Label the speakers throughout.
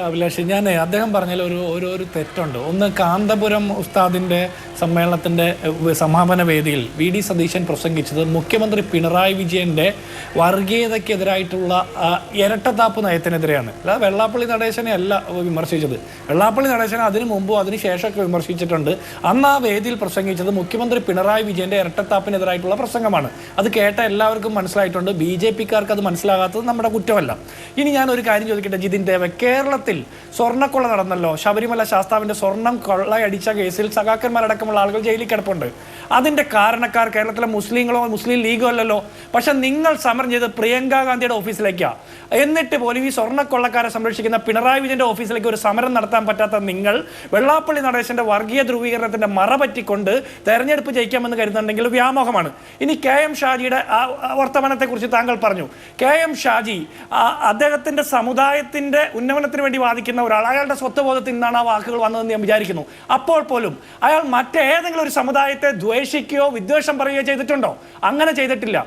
Speaker 1: അഭിലാഷ്, ഞാൻ അദ്ദേഹം പറഞ്ഞാൽ ഒരു തെറ്റുണ്ട്. ഒന്ന്, കാന്തപുരം ഉസ്താദിൻ്റെ സമ്മേളനത്തിൻ്റെ സമാപന വേദിയിൽ വി.ഡി. സതീശൻ പ്രസംഗിച്ചത് മുഖ്യമന്ത്രി പിണറായി വിജയൻ്റെ വർഗീയതയ്ക്കെതിരായിട്ടുള്ള ഇരട്ടത്താപ്പ് നയത്തിനെതിരെയാണ്. അല്ലാതെ വെള്ളാപ്പള്ളി നടേശനെ അല്ല വിമർശിച്ചത്. വെള്ളാപ്പള്ളി നടേശനെ അതിനു മുമ്പും അതിന് ശേഷമൊക്കെ വിമർശിച്ചിട്ടുണ്ട്. അന്ന് ആ വേദിയിൽ പ്രസംഗിച്ചത് മുഖ്യമന്ത്രി പിണറായി വിജയൻ്റെ ഇരട്ടത്താപ്പിനെതിരായിട്ടുള്ള പ്രസംഗമാണ്. അത് കേട്ട എല്ലാവർക്കും മനസ്സിലായിട്ടുണ്ട്. BJP-ക്കാർക്ക് അത് മനസ്സിലാകാത്തത് നമ്മുടെ കുറ്റമല്ല. ഇനി ഞാൻ ഒരു കാര്യം ചോദിക്കട്ടെ ജിതിൻ ദേവ, കേരളത്തിൽ സ്വർണ്ണക്കൊള്ള നടന്നല്ലോ. ശബരിമല ശാസ്താവിന്റെ സ്വർണം കൊള്ളയടിച്ച കേസിൽ സഖാക്കന്മാരടക്കമുള്ള ആളുകൾ ജയിലിൽ കിടപ്പുണ്ട്. അതിന്റെ കാരണക്കാർ കേരളത്തിലെ മുസ്ലിങ്ങളോ മുസ്ലിം ലീഗോ അല്ലല്ലോ. പക്ഷെ നിങ്ങൾ സമരം ചെയ്ത് പ്രിയങ്ക ഗാന്ധിയുടെ ഓഫീസിലേക്കാണ്. എന്നിട്ട് പോലും ഈ സ്വർണ്ണക്കൊള്ളക്കാരെ സംരക്ഷിക്കുന്ന പിണറായി വിജയന്റെ ഓഫീസിലേക്ക് ഒരു സമരം നടത്താൻ പറ്റാത്ത നിങ്ങൾ വെള്ളാപ്പള്ളി നടേശന്റെ വർഗീയ ധ്രുവീകരണത്തിന്റെ മറ പറ്റിക്കൊണ്ട് തെരഞ്ഞെടുപ്പ് ജയിക്കാമെന്ന് കരുതുന്നുണ്ടെങ്കിൽ വ്യാമോഹമാണ്. ഇനി KM ഷാജിയുടെ വർത്തമാനത്തെ കുറിച്ച് താങ്കൾ പറഞ്ഞു. KM ഷാജി അദ്ദേഹത്തിന്റെ സമുദായത്തിന്റെ ഉന്നമനത്തിന് വേണ്ടി വാദിക്കുന്ന ഒരാൾ, അയാളുടെ സ്വത്വബോധത്തിൽ നിന്നാണ് ആ വാക്കുകൾ വന്നതെന്ന് ഞാൻ വിചാരിക്കുന്നു. അപ്പോൾ പോലും അയാൾ മറ്റേതെങ്കിലും ഒരു സമുദായത്തെ ദ്വേഷിക്കുകയോ വിദ്വേഷം പറയുകയോ ചെയ്തിട്ടുണ്ടോ? അങ്ങനെ ചെയ്തിട്ടില്ല.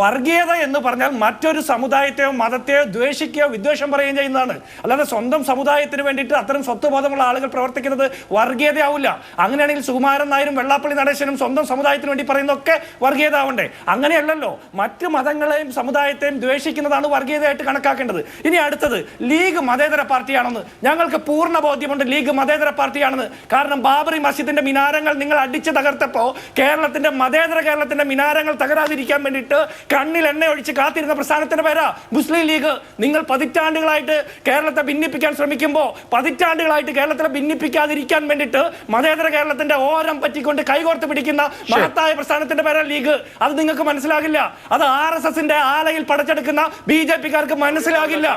Speaker 1: വർഗീയത എന്ന് പറഞ്ഞാൽ മറ്റൊരു സമുദായത്തെയോ മതത്തെയോ ദ്വേഷിക്കുകയോ വിദ്വേഷം പറയുകയും ചെയ്യുന്നതാണ്. അല്ലാതെ സ്വന്തം സമുദായത്തിന് വേണ്ടിയിട്ട് അത്തരം സ്വത്വബോധമുള്ള ആളുകൾ പ്രവർത്തിക്കുന്നത് വർഗീയതയാവില്ല. അങ്ങനെയാണെങ്കിൽ സുകുമാരൻ നായരും വെള്ളാപ്പള്ളി നടേശനും സ്വന്തം സമുദായത്തിന് വേണ്ടി പറയുന്നതൊക്കെ വർഗീയത ആവണ്ടേ? അങ്ങനെയല്ലല്ലോ. മറ്റു മതങ്ങളെയും സമുദായത്തെയും ദ്വേഷിക്കുന്നതാണ് വർഗീയതയായിട്ട് കണക്കാക്കേണ്ടത്. ഇനി അടുത്തത്, ലീഗ് മതേതര പാർട്ടിയാണെന്ന് ഞങ്ങൾക്ക് പൂർണ്ണ ബോധ്യമുണ്ട്. ലീഗ് മതേതര പാർട്ടിയാണെന്ന്. കാരണം ബാബറി മസ്ജിദിന്റെ മിനാരങ്ങൾ നിങ്ങൾ അടിച്ചു തകർത്തപ്പോൾ കേരളത്തിന്റെ മിനാരങ്ങൾ തകരാതിരിക്കാൻ വേണ്ടിയിട്ട് കണ്ണിൽ എണ്ണ ഒഴിച്ച് കാത്തിരുന്ന പ്രസ്ഥാനത്തിന്റെ പേരാ മുസ്ലിം ലീഗ്. നിങ്ങൾ പതിറ്റാണ്ടുകളായിട്ട് കേരളത്തെ ഭിന്നിപ്പിക്കാൻ ശ്രമിക്കുമ്പോൾ പതിറ്റാണ്ടുകളായിട്ട് കേരളത്തിലെ ഭിന്നിപ്പിക്കാതിരിക്കാൻ വേണ്ടിയിട്ട് മതേതര കേരളത്തിന്റെ ഓരം പറ്റിക്കൊണ്ട് കൈകോർത്ത് പിടിക്കുന്ന മഹത്തായ പ്രസ്ഥാനത്തിന്റെ പേരാ ലീഗ്. അത് നിങ്ങൾക്ക് മനസ്സിലാകില്ല. അത് RSSന്റെ ആലയിൽ പടച്ചെടുക്കുന്ന BJP-ക്കാർക്ക് മനസ്സിലാകില്ല.